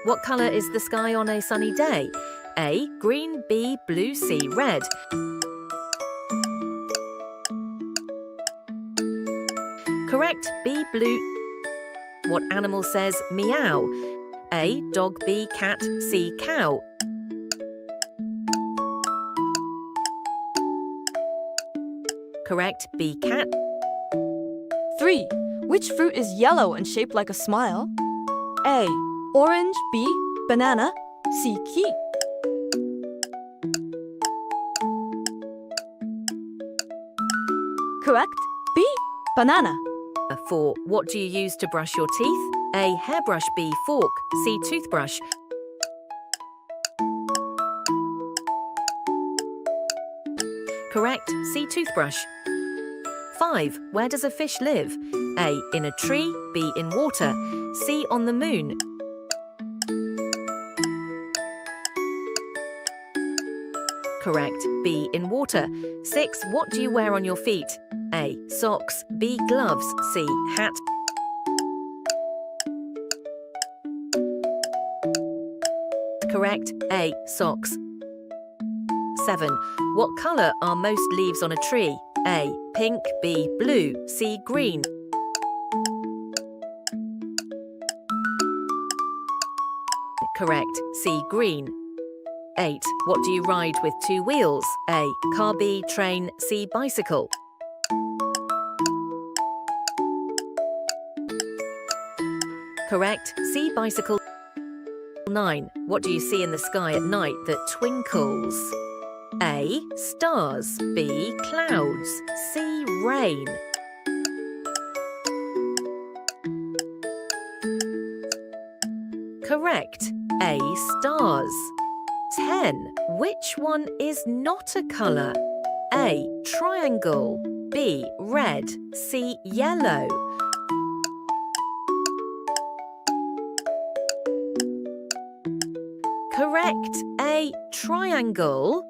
What colour is the sky on a sunny day? A. Green, B. Blue, C. Red. Correct, B. Blue. What animal says meow? A. Dog, B. Cat, C. Cow. Correct, B. Cat. 3. Which fruit is yellow and shaped like a smile? A. Orange, B. Banana, C. Key. Correct, B. Banana. 4. What do you use to brush your teeth? A. Hairbrush, B. Fork, C. Toothbrush. Correct, C. Toothbrush. 5. Where does a fish live? A. In a tree, B. In water, C. On the moon. Correct, B. In water. 6. What do you wear on your feet? A. Socks, B. Gloves, C. Hat. Correct, A. Socks. 7. What colour are most leaves on a tree? A. Pink, B. Blue, C. Green. Correct, C. Green. 8. What do you ride with 2 wheels? A. Car, B. Train, C. Bicycle. Correct, C. Bicycle. 9. What do you see in the sky at night that twinkles? A. Stars, B. Clouds, C. Rain. Correct, A. Stars. 10. Which one is not a colour? A. Triangle, B. Red, C. Yellow. Correct, A. Triangle.